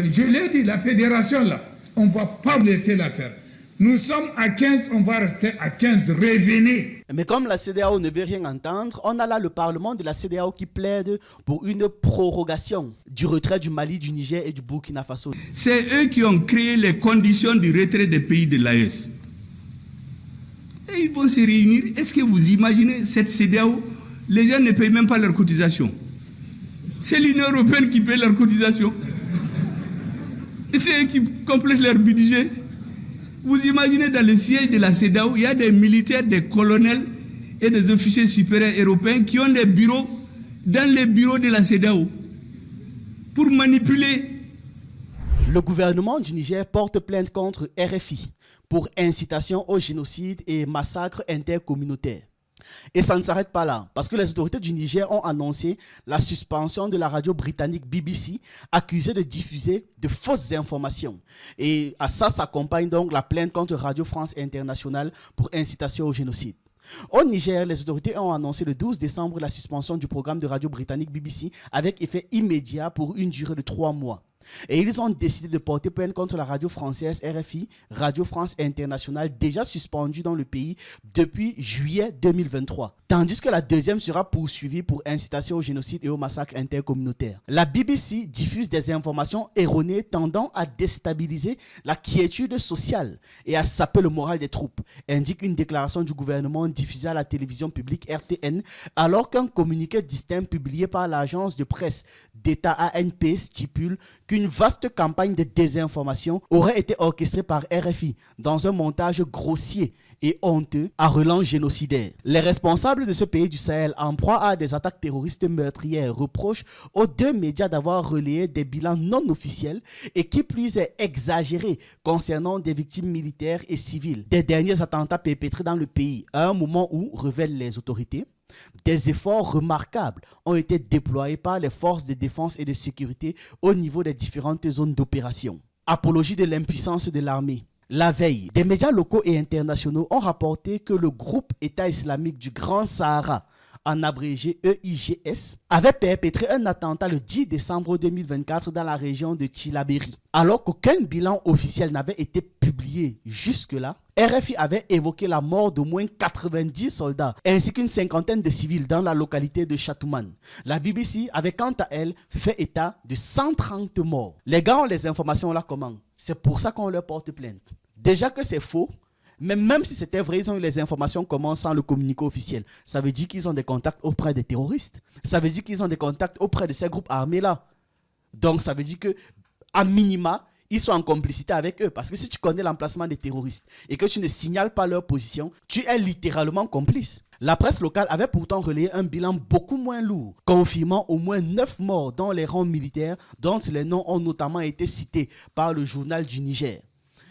fédération. Je l'ai dit, la fédération, là, on ne va pas laisser la faire. Nous sommes à 15, on va rester à 15. Revenez. Mais comme la CEDEAO ne veut rien entendre, on a là le Parlement de la CEDEAO qui plaide pour une prorogation du retrait du Mali, du Niger et du Burkina Faso. C'est eux qui ont créé les conditions du retrait des pays de l'AES. Et ils vont se réunir. Est-ce que vous imaginez cette CEDEAO? Les gens ne payent même pas leurs cotisations. C'est l'Union européenne qui paye leurs cotisations. Et c'est eux qui complètent leur budget. Vous imaginez dans le siège de la CEDEAO, il y a des militaires, des colonels et des officiers supérieurs européens qui ont des bureaux dans les bureaux de la CEDEAO pour manipuler. Le gouvernement du Niger porte plainte contre RFI pour incitation au génocide et massacre intercommunautaire. Et ça ne s'arrête pas là, parce que les autorités du Niger ont annoncé la suspension de la radio britannique BBC, accusée de diffuser de fausses informations. Et à ça s'accompagne donc la plainte contre Radio France Internationale pour incitation au génocide. Au Niger, les autorités ont annoncé le 12 décembre la suspension du programme de radio britannique BBC avec effet immédiat pour une durée de 3 mois. Et ils ont décidé de porter plainte contre la radio française RFI, Radio France Internationale, déjà suspendue dans le pays depuis juillet 2023. Tandis que la deuxième sera poursuivie pour incitation au génocide et au massacre intercommunautaire. La BBC diffuse des informations erronées tendant à déstabiliser la quiétude sociale et à saper le moral des troupes, indique une déclaration du gouvernement diffusée à la télévision publique RTN, alors qu'un communiqué distinct publié par l'agence de presse d'État ANP stipule qu'une vaste campagne de désinformation aurait été orchestrée par RFI dans un montage grossier et honteux à relance génocidaire. Les responsables de ce pays du Sahel, en proie à des attaques terroristes meurtrières, reprochent aux deux médias d'avoir relayé des bilans non officiels et qui plus est exagérés concernant des victimes militaires et civiles des derniers attentats perpétrés dans le pays, à un moment où, révèlent les autorités, des efforts remarquables ont été déployés par les forces de défense et de sécurité au niveau des différentes zones d'opération. Apologie de l'impuissance de l'armée. La veille, des médias locaux et internationaux ont rapporté que le groupe État islamique du Grand Sahara, en abrégé EIGS, avait perpétré un attentat le 10 décembre 2024 dans la région de Tillabéri. Alors qu'aucun bilan officiel n'avait été publié jusque-là, RFI avait évoqué la mort d'au moins 90 soldats ainsi qu'une cinquantaine de civils dans la localité de Chatouman. La BBC avait quant à elle fait état de 130 morts. Les gars ont les informations là comment? C'est pour ça qu'on leur porte plainte. Déjà que c'est faux, mais même si c'était vrai, ils ont eu les informations comment sans le communiqué officiel. Ça veut dire qu'ils ont des contacts auprès des terroristes. Ça veut dire qu'ils ont des contacts auprès de ces groupes armés là. Donc ça veut dire que à minima, ils sont en complicité avec eux. Parce que si tu connais l'emplacement des terroristes et que tu ne signales pas leur position, tu es littéralement complice. La presse locale avait pourtant relayé un bilan beaucoup moins lourd, confirmant au moins 9 morts dans les rangs militaires, dont les noms ont notamment été cités par le journal du Niger,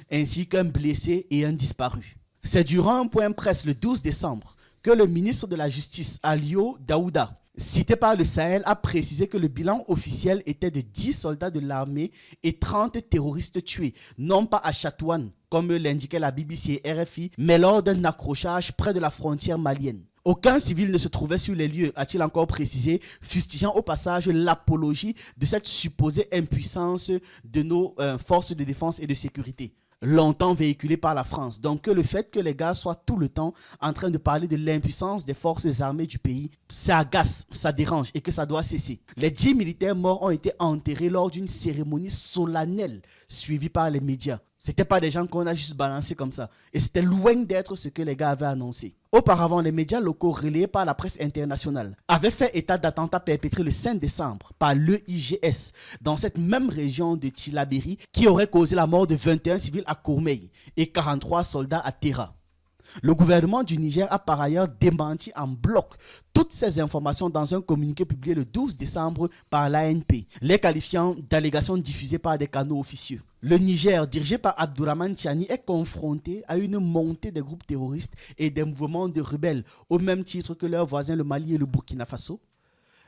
ainsi qu'un blessé et un disparu. C'est durant un point presse le 12 décembre que le ministre de la Justice, Alio Daouda, cité par le Sahel, a précisé que le bilan officiel était de 10 soldats de l'armée et 30 terroristes tués, non pas à Chatouane, comme l'indiquait la BBC et RFI, mais lors d'un accrochage près de la frontière malienne. Aucun civil ne se trouvait sur les lieux, a-t-il encore précisé, fustigeant au passage l'apologie de cette supposée impuissance de nos forces de défense et de sécurité, longtemps véhiculée par la France. Donc que le fait que les gars soient tout le temps en train de parler de l'impuissance des forces armées du pays, ça agace, ça dérange et que ça doit cesser. Les 10 militaires morts ont été enterrés lors d'une cérémonie solennelle suivie par les médias. C'était pas des gens qu'on a juste balancés comme ça. Et c'était loin d'être ce que les gars avaient annoncé. Auparavant, les médias locaux relayés par la presse internationale avaient fait état d'attentats perpétrés le 5 décembre par l'EIGS dans cette même région de Tillabéri qui aurait causé la mort de 21 civils à Kourmeï et 43 soldats à Terra. Le gouvernement du Niger a par ailleurs démenti en bloc toutes ces informations dans un communiqué publié le 12 décembre par l'ANP, les qualifiant d'allégations diffusées par des canaux officieux. Le Niger, dirigé par Abdourahmane Tiani, est confronté à une montée des groupes terroristes et des mouvements de rebelles, au même titre que leurs voisins le Mali et le Burkina Faso.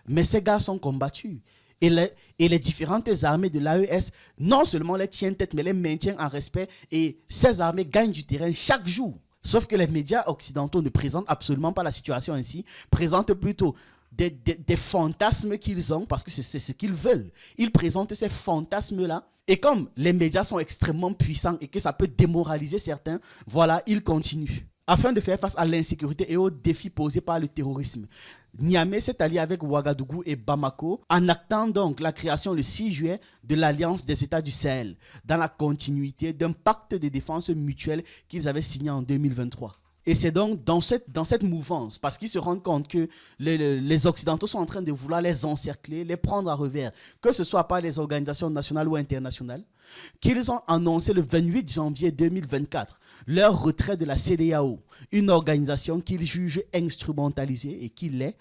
Mais ces gars sont combattus. Et les différentes armées de l'AES, non seulement les tiennent tête, mais les maintiennent en respect. Et ces armées gagnent du terrain chaque jour. Sauf que les médias occidentaux ne présentent absolument pas la situation ainsi, présentent plutôt des fantasmes qu'ils ont, parce que c'est ce qu'ils veulent. Ils présentent ces fantasmes-là. Et comme les médias sont extrêmement puissants et que ça peut démoraliser certains, voilà, ils continuent. Afin de faire face à l'insécurité et aux défis posés par le terrorisme, Niamey s'est allié avec Ouagadougou et Bamako en actant donc la création le 6 juillet de l'Alliance des États du Sahel, dans la continuité d'un pacte de défense mutuelle qu'ils avaient signé en 2023. Et c'est donc dans cette mouvance, parce qu'ils se rendent compte que les Occidentaux sont en train de vouloir les encercler, les prendre à revers, que ce soit par les organisations nationales ou internationales, qu'ils ont annoncé le 28 janvier 2024 leur retrait de la CEDEAO, une organisation qu'ils jugent instrumentalisée et qui l'est,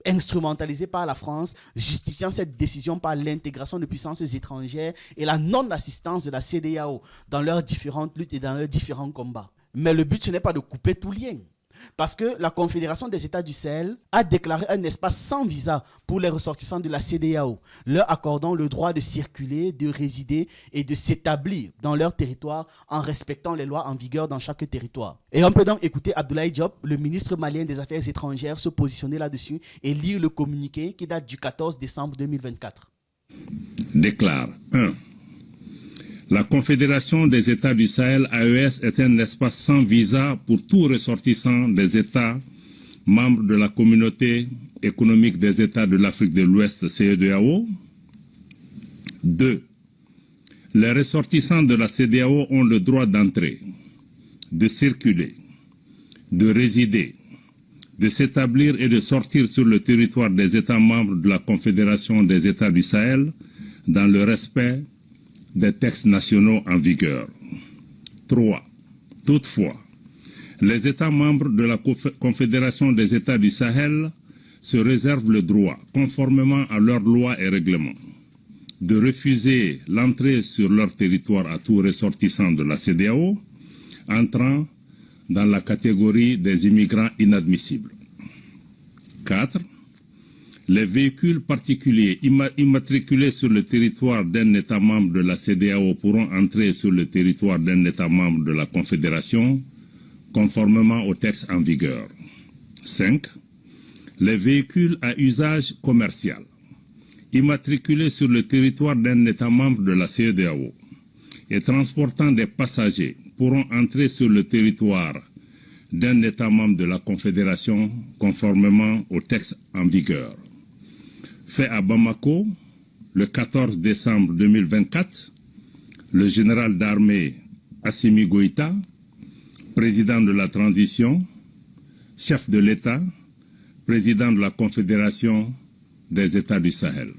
instrumentalisée par la France, justifiant cette décision par l'intégration de puissances étrangères et la non-assistance de la CEDEAO dans leurs différentes luttes et dans leurs différents combats. Mais le but, ce n'est pas de couper tout lien. Parce que la Confédération des États du Sahel a déclaré un espace sans visa pour les ressortissants de la CEDEAO, leur accordant le droit de circuler, de résider et de s'établir dans leur territoire en respectant les lois en vigueur dans chaque territoire. Et on peut donc écouter Abdoulaye Diop, le ministre malien des Affaires étrangères, se positionner là-dessus et lire le communiqué qui date du 14 décembre 2024. Déclare 1. La Confédération des États du Sahel, AES, est un espace sans visa pour tout ressortissant des États membres de la Communauté économique des États de l'Afrique de l'Ouest, CEDEAO. 2. Les ressortissants de la CEDEAO ont le droit d'entrer, de circuler, de résider, de s'établir et de sortir sur le territoire des États membres de la Confédération des États du Sahel dans le respect des textes nationaux en vigueur. 3. Toutefois, les États membres de la Confédération des États du Sahel se réservent le droit, conformément à leurs lois et règlements, de refuser l'entrée sur leur territoire à tout ressortissant de la CEDEAO entrant dans la catégorie des immigrants inadmissibles. 4. Les véhicules particuliers immatriculés sur le territoire d'un État membre de la CEDEAO pourront entrer sur le territoire d'un État membre de la Confédération, conformément aux textes en vigueur. 5. Les véhicules à usage commercial, immatriculés sur le territoire d'un État membre de la CEDEAO et transportant des passagers pourront entrer sur le territoire d'un État membre de la Confédération, conformément aux textes en vigueur. Fait à Bamako, le 14 décembre 2024, le général d'armée Assimi Goïta, président de la transition, chef de l'État, président de la Confédération des États du Sahel.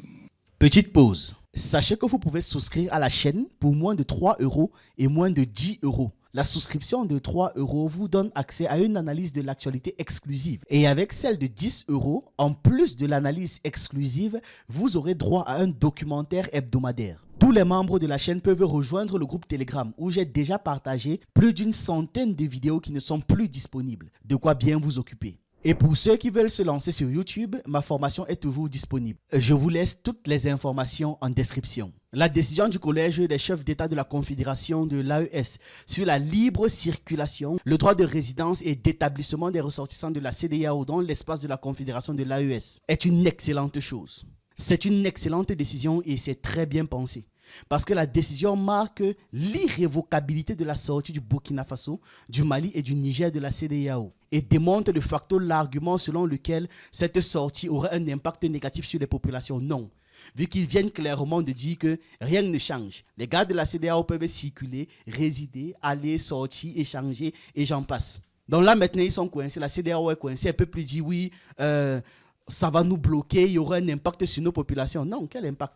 Petite pause. Sachez que vous pouvez souscrire à la chaîne pour moins de 3 € et moins de 10 €. La souscription de 3 € vous donne accès à une analyse de l'actualité exclusive. Et avec celle de 10 €, en plus de l'analyse exclusive, vous aurez droit à un documentaire hebdomadaire. Tous les membres de la chaîne peuvent rejoindre le groupe Telegram où j'ai déjà partagé plus d'une centaine de vidéos qui ne sont plus disponibles. De quoi bien vous occuper. Et pour ceux qui veulent se lancer sur YouTube, ma formation est toujours disponible. Je vous laisse toutes les informations en description. La décision du Collège des chefs d'État de la Confédération de l'AES sur la libre circulation, le droit de résidence et d'établissement des ressortissants de la CEDEAO dans l'espace de la Confédération de l'AES est une excellente chose. C'est une excellente décision et c'est très bien pensé. Parce que la décision marque l'irrévocabilité de la sortie du Burkina Faso, du Mali et du Niger de la CEDEAO et démontre de facto l'argument selon lequel cette sortie aurait un impact négatif sur les populations. Non, vu qu'ils viennent clairement de dire que rien ne change. Les gars de la CEDEAO peuvent circuler, résider, aller, sortir, échanger et j'en passe. Donc là maintenant ils sont coincés, la CEDEAO est coincée, elle ne peut plus dire oui, ça va nous bloquer, il y aura un impact sur nos populations. Non, quel impact?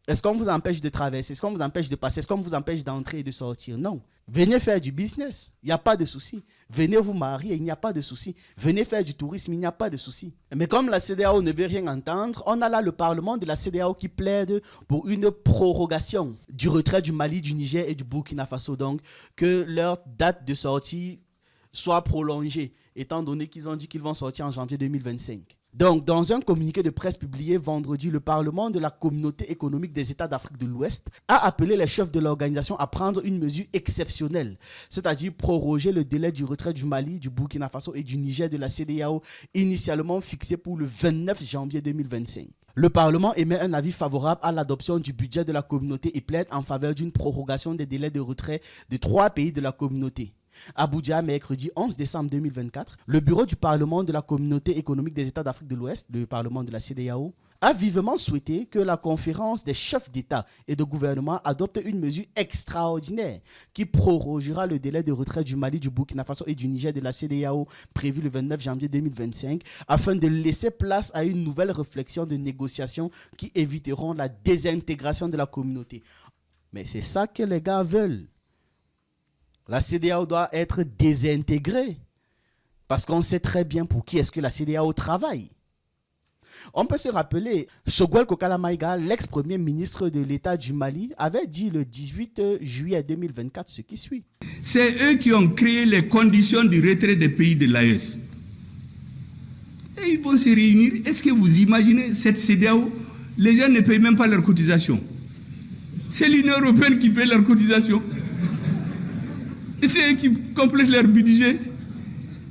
Est-ce qu'on vous empêche de traverser? Est-ce qu'on vous empêche de passer? Est-ce qu'on vous empêche d'entrer et de sortir? Non. Venez faire du business, il n'y a pas de souci. Venez vous marier, il n'y a pas de souci. Venez faire du tourisme, il n'y a pas de souci. Mais comme la CEDEAO ne veut rien entendre, on a là le Parlement de la CEDEAO qui plaide pour une prorogation du retrait du Mali, du Niger et du Burkina Faso. Donc, que leur date de sortie soit prolongée, étant donné qu'ils ont dit qu'ils vont sortir en janvier 2025. Donc, dans un communiqué de presse publié vendredi, le Parlement de la Communauté économique des États d'Afrique de l'Ouest a appelé les chefs de l'organisation à prendre une mesure exceptionnelle, c'est-à-dire proroger le délai du retrait du Mali, du Burkina Faso et du Niger de la CEDEAO, initialement fixé pour le 29 janvier 2025. Le Parlement émet un avis favorable à l'adoption du budget de la communauté et plaide en faveur d'une prorogation des délais de retrait de 3 pays de la communauté. Abuja, mercredi 11 décembre 2024, le bureau du Parlement de la Communauté économique des États d'Afrique de l'Ouest, le Parlement de la CEDEAO, a vivement souhaité que la conférence des chefs d'État et de gouvernement adopte une mesure extraordinaire qui prorogera le délai de retrait du Mali, du Burkina Faso et du Niger de la CEDEAO prévu le 29 janvier 2025 afin de laisser place à une nouvelle réflexion de négociation qui éviteront la désintégration de la communauté. Mais c'est ça que les gars veulent. La CEDEAO doit être désintégrée parce qu'on sait très bien pour qui est-ce que la CEDEAO travaille. On peut se rappeler, Choguel Kokala Maïga, l'ex-premier ministre de l'État du Mali, avait dit le 18 juillet 2024 ce qui suit. C'est eux qui ont créé les conditions du retrait des pays de l'AES. Et ils vont se réunir. Est-ce que vous imaginez cette CEDEAO? Les gens ne payent même pas leurs cotisations. C'est l'Union européenne qui paye leurs cotisations. Et c'est eux qui complètent leur budget.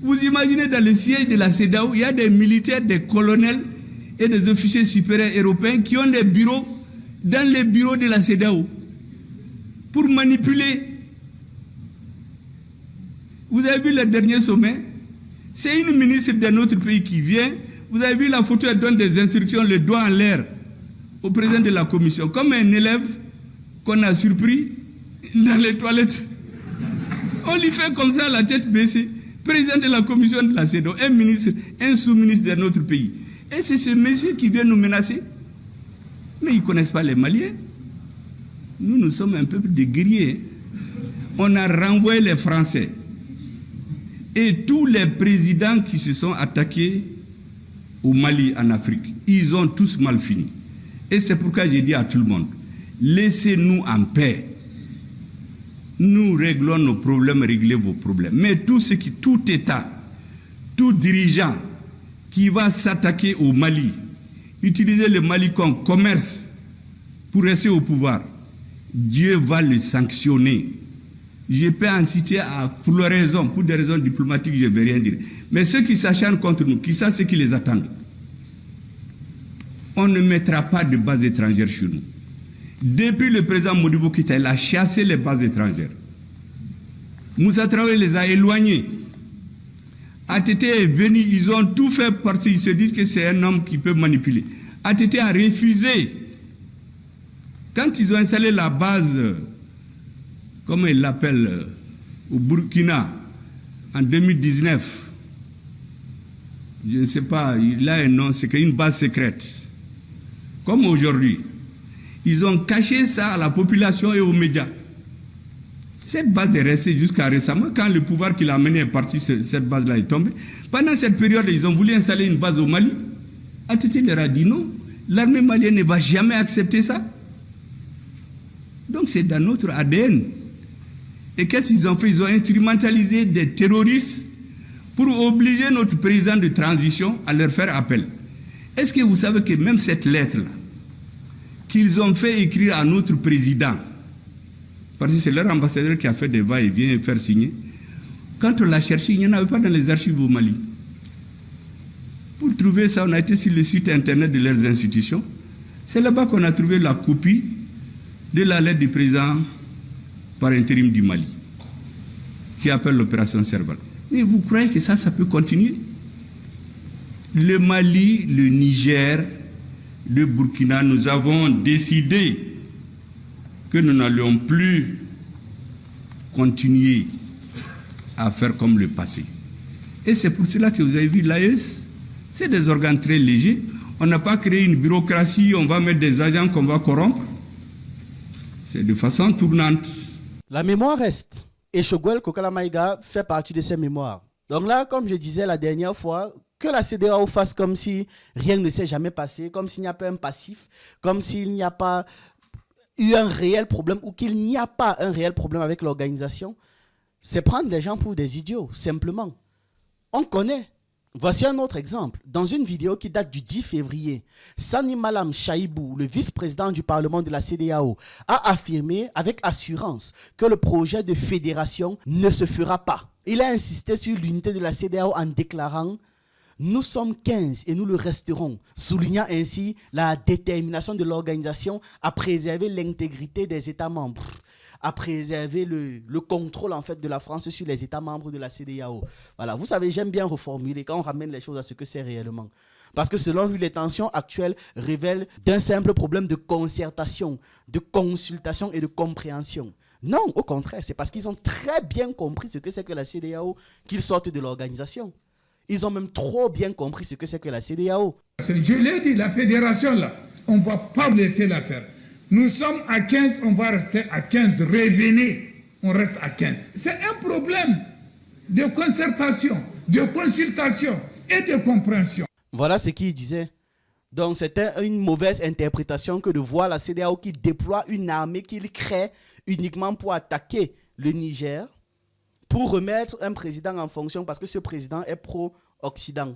Vous imaginez dans le siège de la CEDEAO, il y a des militaires, des colonels et des officiers supérieurs européens qui ont des bureaux dans les bureaux de la CEDEAO pour manipuler. Vous avez vu le dernier sommet? C'est une ministre d'un autre pays qui vient. Vous avez vu la photo, elle donne des instructions, le doigt en l'air au président de la commission, comme un élève qu'on a surpris dans les toilettes. On lui fait comme ça, la tête baissée. Président de la commission de la CEDEAO, un ministre, un sous-ministre d'un autre pays. Et c'est ce monsieur qui vient nous menacer. Mais ils ne connaissent pas les Maliens. Nous sommes un peuple de guerriers. On a renvoyé les Français. Et tous les présidents qui se sont attaqués au Mali en Afrique, ils ont tous mal fini. Et c'est pourquoi j'ai dit à tout le monde, laissez-nous en paix. Nous réglons nos problèmes, réglez vos problèmes. Mais tout État, tout dirigeant qui va s'attaquer au Mali, utiliser le Mali comme commerce pour rester au pouvoir, Dieu va le sanctionner. Je peux en citer à floraison, pour des raisons diplomatiques, je ne vais rien dire. Mais ceux qui s'acharnent contre nous, qui savent ce qui les attend, on ne mettra pas de bases étrangères chez nous. Depuis le président Modibo Keïta, il a chassé les bases étrangères. Moussa Traoré les a éloignés. ATT est venu, ils ont tout fait parce qu'ils se disent que c'est un homme qui peut manipuler. ATT a refusé. Quand ils ont installé la base, comment ils l'appellent, au Burkina, en 2019, je ne sais pas, il a un nom, c'est une base secrète. Comme aujourd'hui. Ils ont caché ça à la population et aux médias. Cette base est restée jusqu'à récemment. Quand le pouvoir qui l'a mené est parti, cette base-là est tombée. Pendant cette période, ils ont voulu installer une base au Mali. ATT leur a dit non. L'armée malienne ne va jamais accepter ça. Donc c'est dans notre ADN. Et qu'est-ce qu'ils ont fait? Ils ont instrumentalisé des terroristes pour obliger notre président de transition à leur faire appel. Est-ce que vous savez que même cette lettre-là, qu'ils ont fait écrire à notre président, parce que c'est leur ambassadeur qui a fait des va-et-vient faire signer, quand on l'a cherché, il n'y en avait pas dans les archives au Mali. Pour trouver ça, on a été sur le site internet de leurs institutions. C'est là-bas qu'on a trouvé la copie de la lettre du président par intérim du Mali, qui appelle l'opération Serval. Mais vous croyez que ça peut continuer? Le Mali, le Niger, le Burkina, nous avons décidé que nous n'allions plus continuer à faire comme le passé. Et c'est pour cela que vous avez vu l'AES, c'est des organes très légers. On n'a pas créé une bureaucratie, on va mettre des agents qu'on va corrompre. C'est de façon tournante. La mémoire reste. Et Choguel Kokala Maïga fait partie de ces mémoires. Donc là, comme je disais la dernière fois, que la CEDEAO fasse comme si rien ne s'est jamais passé, comme s'il n'y a pas un passif, comme s'il n'y a pas eu un réel problème ou qu'il n'y a pas un réel problème avec l'organisation, c'est prendre des gens pour des idiots, simplement. On connaît Voici un autre exemple. Dans une vidéo qui date du 10 février, Sani Malam Chaibou, le vice-président du Parlement de la CEDEAO, a affirmé avec assurance que le projet de fédération ne se fera pas. Il a insisté sur l'unité de la CEDEAO en déclarant « Nous sommes 15 et nous le resterons », soulignant ainsi la détermination de l'organisation à préserver l'intégrité des États membres, à préserver le contrôle en fait de la France sur les États membres de la CEDEAO. Voilà, vous savez, j'aime bien reformuler quand on ramène les choses à ce que c'est réellement. Parce que selon lui, les tensions actuelles révèlent d'un simple problème de concertation, de consultation et de compréhension. Non, au contraire, c'est parce qu'ils ont très bien compris ce que c'est que la CEDEAO qu'ils sortent de l'organisation. Ils ont même trop bien compris ce que c'est que la CEDEAO. Je l'ai dit, la fédération là, on ne va pas laisser la faire. Nous sommes à 15, on va rester à 15. Revenez, on reste à 15. C'est un problème de concertation, de consultation et de compréhension. Voilà ce qu'il disait. Donc c'était une mauvaise interprétation que de voir la CEDEAO qui déploie une armée qu'il crée uniquement pour attaquer le Niger, pour remettre un président en fonction parce que ce président est pro-Occident.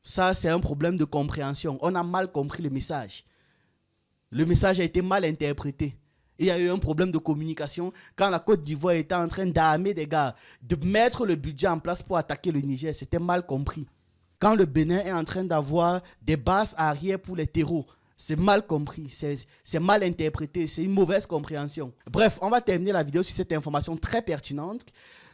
Ça, c'est un problème de compréhension. On a mal compris le message. Le message a été mal interprété. Il y a eu un problème de communication quand la Côte d'Ivoire était en train d'armer des gars, de mettre le budget en place pour attaquer le Niger. C'était mal compris. Quand le Bénin est en train d'avoir des bases arrière pour les terreaux, c'est mal compris, c'est mal interprété, c'est une mauvaise compréhension. Bref, on va terminer la vidéo sur cette information très pertinente.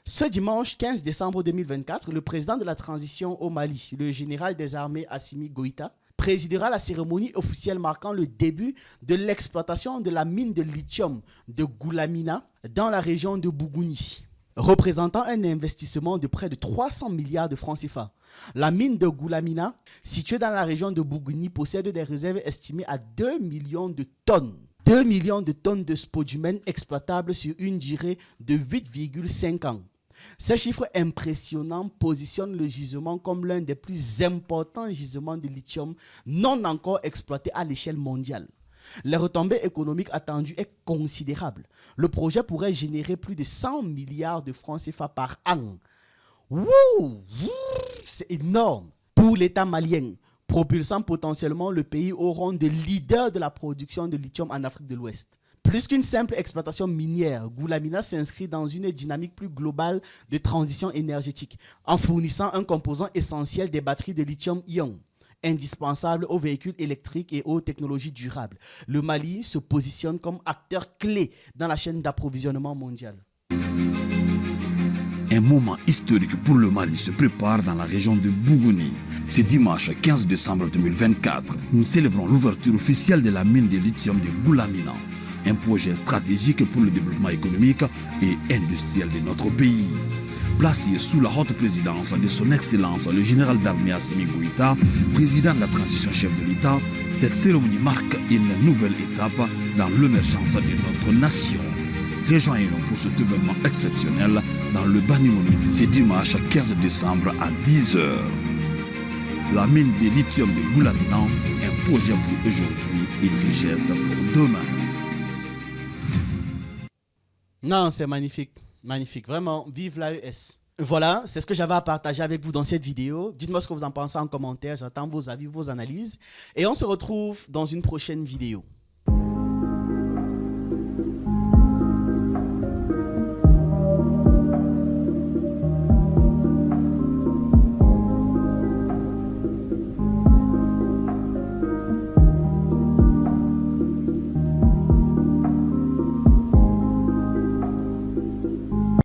Ce dimanche 15 décembre 2024, le président de la transition au Mali, le général des armées Assimi Goïta, présidera la cérémonie officielle marquant le début de l'exploitation de la mine de lithium de Goulamina dans la région de Bougouni, représentant un investissement de près de 300 milliards de francs CFA. La mine de Goulamina, située dans la région de Bougouni, possède des réserves estimées à 2 millions de tonnes. 2 millions de tonnes de spodumène exploitables sur une durée de 8,5 ans. Ces chiffres impressionnants positionnent le gisement comme l'un des plus importants gisements de lithium non encore exploités à l'échelle mondiale. Les retombées économiques attendues sont considérables. Le projet pourrait générer plus de 100 milliards de francs CFA par an. Wouh! C'est énorme pour l'État malien, propulsant potentiellement le pays au rang de leader de la production de lithium en Afrique de l'Ouest. Plus qu'une simple exploitation minière, Goulamina s'inscrit dans une dynamique plus globale de transition énergétique, en fournissant un composant essentiel des batteries de lithium-ion, indispensable aux véhicules électriques et aux technologies durables. Le Mali se positionne comme acteur clé dans la chaîne d'approvisionnement mondiale. Un moment historique pour le Mali se prépare dans la région de Bougouni. Ce dimanche 15 décembre 2024, nous célébrons l'ouverture officielle de la mine de lithium de Goulamina, un projet stratégique pour le développement économique et industriel de notre pays. Placé sous la haute présidence de son Excellence le général d'armée Assimi Goïta, président de la transition chef de l'État, cette cérémonie marque une nouvelle étape dans l'émergence de notre nation. Rejoignez-nous pour cet événement exceptionnel dans le Banimoni ce dimanche 15 décembre à 10h. La mine de lithium de Goulamina, un projet pour aujourd'hui et une richesse pour demain. Non, c'est magnifique, magnifique, vraiment, vive l'AES. Voilà, c'est ce que j'avais à partager avec vous dans cette vidéo. Dites-moi ce que vous en pensez en commentaire, j'attends vos avis, vos analyses. Et on se retrouve dans une prochaine vidéo.